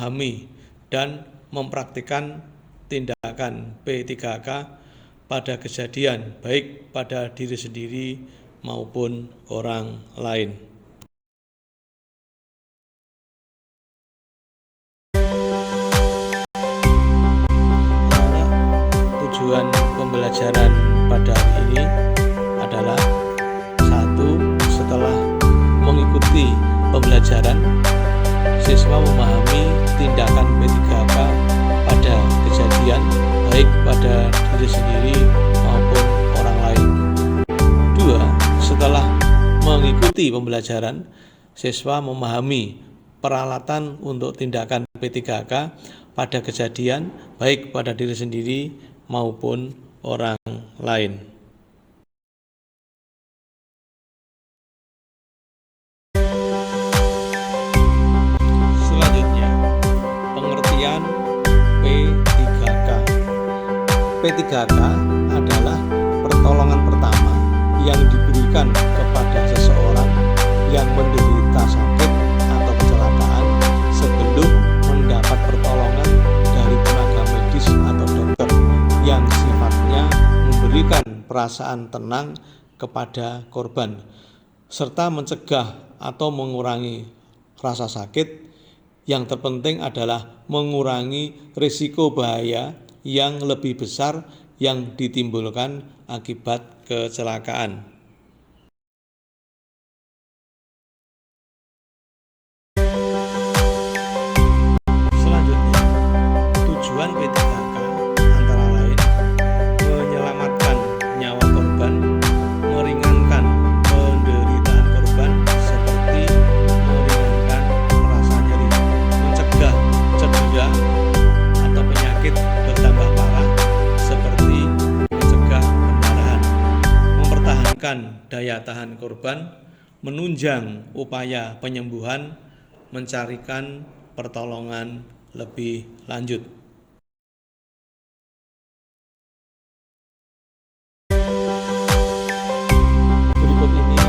memahami dan mempraktikkan tindakan P3K pada kejadian, baik pada diri sendiri maupun orang lain. Tujuan pembelajaran pada hari ini adalah 1. Setelah mengikuti pembelajaran, siswa memahami tindakan P3K pada kejadian, baik pada diri sendiri maupun orang lain. 2. Setelah mengikuti pembelajaran, siswa memahami peralatan untuk tindakan P3K pada kejadian, baik pada diri sendiri maupun orang lain. Selanjutnya, pengertian P3K. P3K adalah pertolongan pertama yang diberikan kepada seseorang yang menderita sakit atau kecelakaan sebelum mendapat pertolongan dari tenaga medis atau dokter yang sifatnya memberikan perasaan tenang kepada korban serta mencegah atau mengurangi rasa sakit. Yang terpenting adalah mengurangi risiko bahaya yang lebih besar yang ditimbulkan akibat kecelakaan. Selanjutnya, tujuan P3K antara lain menyelamatkan nyawa korban, meringankan penderitaan korban seperti meringankan rasa nyeri, mencegah cedera atau penyakit bertambah parah seperti mencegah pendarahan, mempertahankan daya tahan korban, menunjang upaya penyembuhan, mencarikan pertolongan lebih lanjut. Berikut ini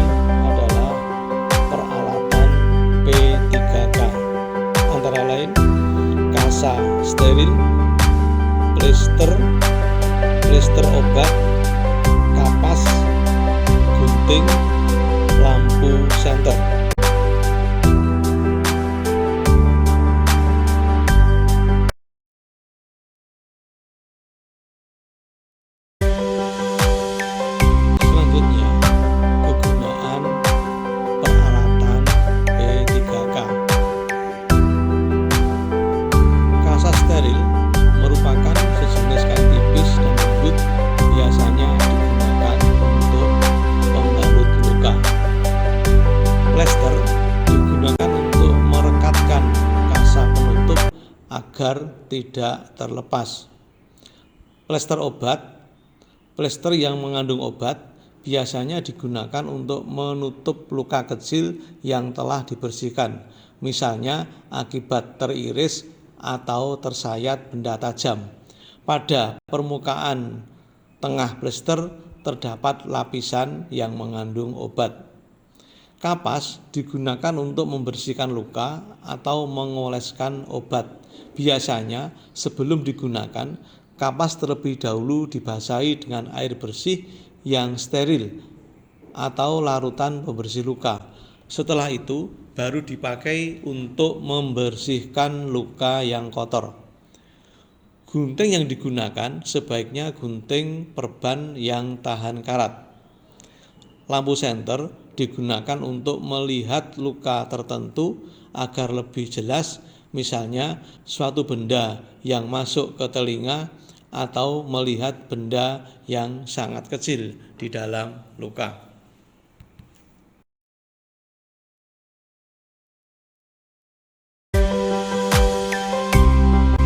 adalah peralatan P3K, antara lain kasa steril, plester obat, kapas, gunting, lampu senter. Selanjutnya, kegunaan peralatan P3K. Kasa steril merupakan sejenis kain tipis dan lembut, biasanya digunakan untuk pembalut luka. Plester digunakan untuk merekatkan kasa penutup agar tidak terlepas. Plester yang mengandung obat biasanya digunakan untuk menutup luka kecil yang telah dibersihkan, misalnya akibat teriris atau tersayat benda tajam. Pada permukaan tengah plester terdapat lapisan yang mengandung obat. Kapas digunakan untuk membersihkan luka atau mengoleskan obat. Biasanya sebelum digunakan, kapas terlebih dahulu dibasahi dengan air bersih yang steril atau larutan pembersih luka. Setelah itu baru dipakai untuk membersihkan luka yang kotor. Gunting yang digunakan sebaiknya gunting perban yang tahan karat. Lampu senter digunakan untuk melihat luka tertentu agar lebih jelas, misalnya suatu benda yang masuk ke telinga atau melihat benda yang sangat kecil di dalam luka.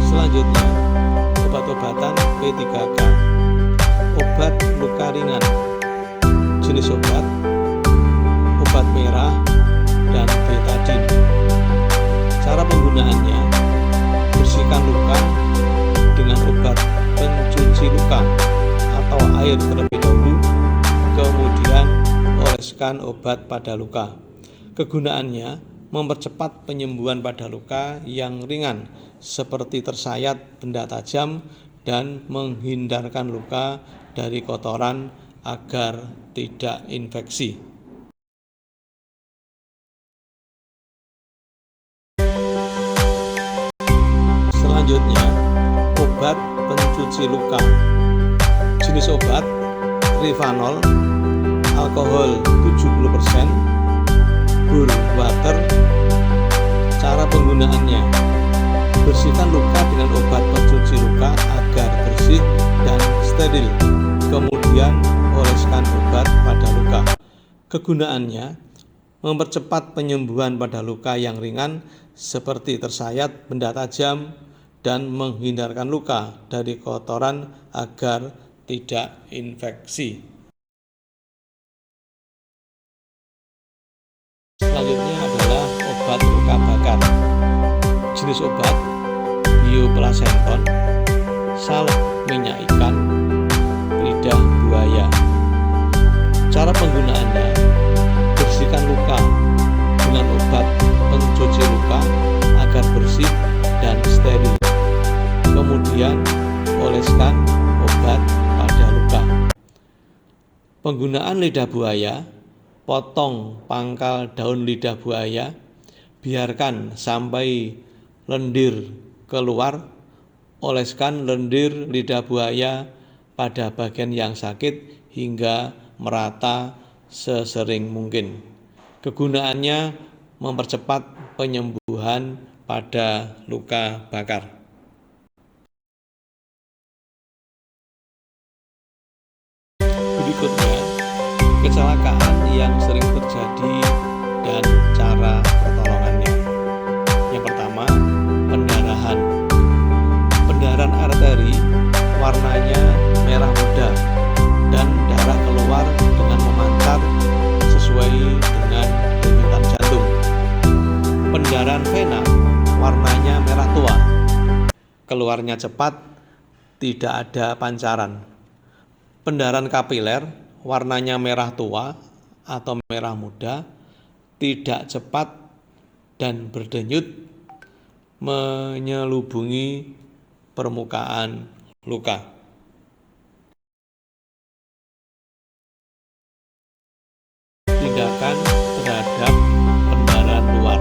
Selanjutnya, obat-obatan P3K. Obat luka ringan. Jenis obat merah dan betadin. Cara penggunaannya: bersihkan luka dengan obat pencuci luka atau air terlebih dahulu, kemudian oleskan obat pada luka. Kegunaannya: mempercepat penyembuhan pada luka yang ringan seperti tersayat benda tajam dan menghindarkan luka dari kotoran agar tidak infeksi. Selanjutnya, obat pencuci luka. Jenis obat: Rivanol, alkohol 70%, Bull Water. Cara penggunaannya: bersihkan luka dengan obat pencuci luka agar bersih dan steril. Kemudian oleskan obat pada luka. Kegunaannya: mempercepat penyembuhan pada luka yang ringan seperti tersayat benda tajam dan menghindarkan luka dari kotoran agar tidak infeksi. Selanjutnya adalah obat luka bakar. Jenis obat: bioplasenton, salep minyak ikan, lidah buaya. Cara penggunaannya: bersihkan luka dengan obat pencuci luka agar bersih dan steril. Kemudian oleskan obat pada luka. Penggunaan lidah buaya: potong pangkal daun lidah buaya, biarkan sampai lendir keluar, oleskan lendir lidah buaya pada bagian yang sakit hingga merata sesering mungkin. Kegunaannya mempercepat penyembuhan pada luka bakar. Berikutnya, kecelakaan yang sering terjadi dan cara pertolongannya. Yang pertama, pendarahan. Pendarahan arteri warnanya merah muda dan darah keluar dengan memancar sesuai dengan denyutan jantung. Pendarahan vena warnanya merah tua, keluarnya cepat, tidak ada pancaran. Pendarahan kapiler warnanya merah tua atau merah muda, tidak cepat dan berdenyut, menyelubungi permukaan luka. Tindakan terhadap pendarahan luar.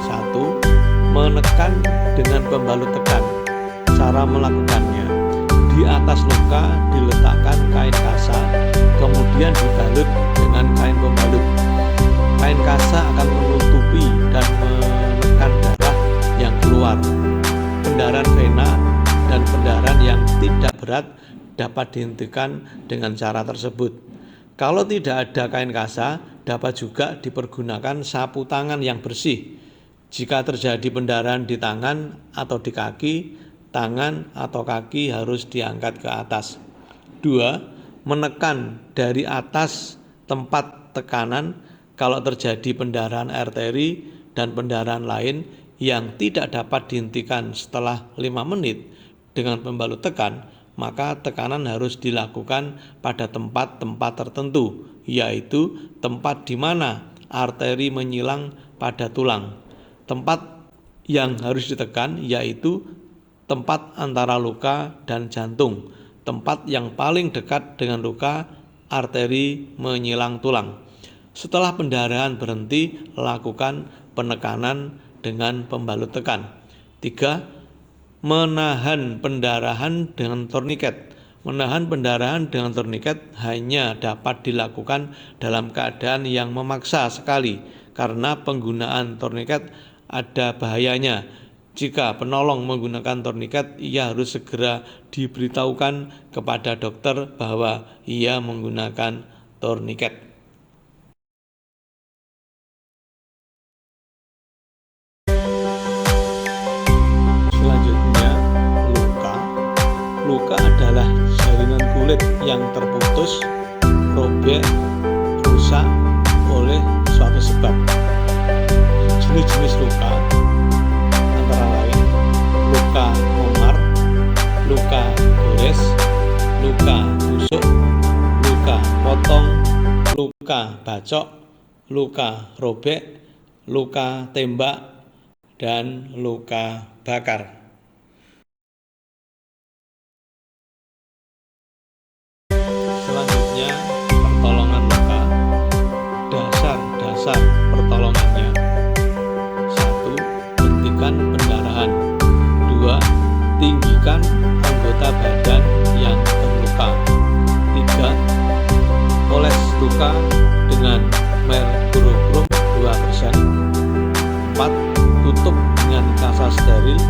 1. Menekan dengan pembalut tekan. Cara melakukannya: di atas luka diletakkan kain kasa, kemudian dibalut dengan kain pembalut. Kain kasa akan menutupi dan menekan darah yang keluar. Pendarahan vena dan pendarahan yang tidak berat dapat dihentikan dengan cara tersebut. Kalau tidak ada kain kasa, dapat juga dipergunakan sapu tangan yang bersih. Jika terjadi pendarahan di tangan atau di kaki, tangan atau kaki harus diangkat ke atas. 2. Menekan dari atas tempat tekanan kalau terjadi pendarahan arteri dan pendarahan lain yang tidak dapat dihentikan setelah 5 menit dengan pembalut tekan, maka tekanan harus dilakukan pada tempat-tempat tertentu, yaitu tempat di mana arteri menyilang pada tulang. Tempat yang harus ditekan yaitu tempat antara luka dan jantung, tempat yang paling dekat dengan luka, arteri menyilang tulang. Setelah pendarahan berhenti, lakukan penekanan dengan pembalut tekan. 3. Menahan pendarahan dengan torniket. Menahan pendarahan dengan torniket hanya dapat dilakukan dalam keadaan yang memaksa sekali, karena penggunaan torniket ada bahayanya. Jika penolong menggunakan torniket, ia harus segera diberitahukan kepada dokter bahwa ia menggunakan torniket. Selanjutnya, luka. Luka adalah jaringan kulit yang terputus, robek, rusak oleh suatu sebab. Jenis-jenis luka antara lain luka memar, luka gores, luka tusuk, luka potong, luka bacok, luka robek, luka tembak, dan luka bakar. Selanjutnya, pertolongan luka. Dasar-dasar pertolongannya. 1. Hentikan pendarahan. 2. Tinggikan anggota badan yang terluka. 3. Oles luka dengan merkurium 2%. 4. Tutup dengan kasa steril,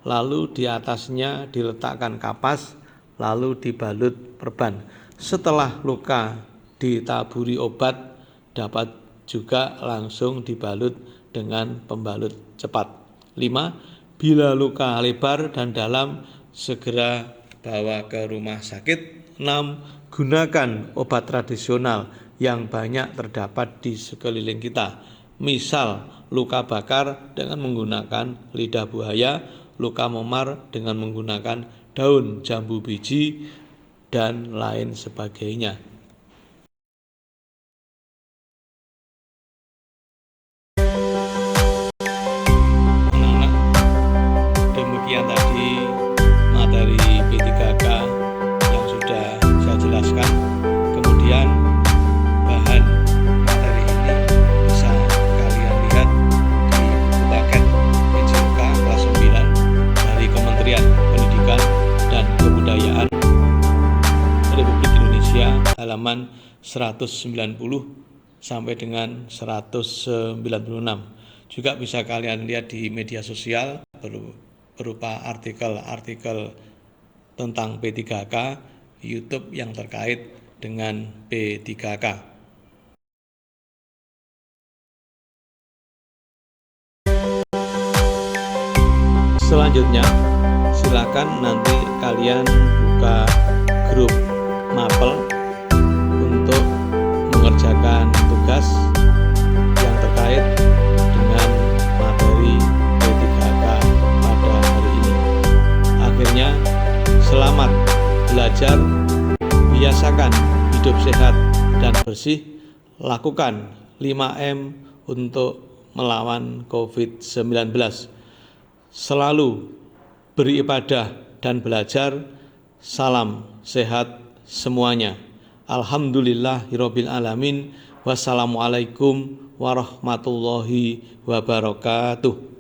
lalu di atasnya diletakkan kapas, lalu dibalut perban. Setelah luka ditaburi obat, dapat juga langsung dibalut dengan pembalut cepat. 5. Bila luka lebar dan dalam, segera bawa ke rumah sakit. 6. Gunakan obat tradisional yang banyak terdapat di sekeliling kita. Misal, luka bakar dengan menggunakan lidah buaya, luka memar dengan menggunakan daun jambu biji, dan lain sebagainya. Anak-anak, demikian tadi materi P3K yang sudah saya jelaskan. Kemudian bahan materi ini bisa kalian lihat di buku paket PJOK kelas 9 dari Kementerian Pendidikan dan Kebudayaan Republik Indonesia, halaman 190 sampai dengan 196. Juga bisa kalian lihat di media sosial berupa artikel-artikel tentang P3K, YouTube yang terkait dengan P3K. Selanjutnya, silakan nanti kalian buka grup mapel untuk mengerjakan tugas yang terkait dengan materi P3K pada hari ini. Akhirnya, selamat belajar, biasakan hidup sehat dan bersih, lakukan 5M untuk melawan COVID-19. Selalu beribadah dan belajar. Salam sehat semuanya. Alhamdulillahirabbil alamin. Wassalamualaikum warahmatullahi wabarakatuh.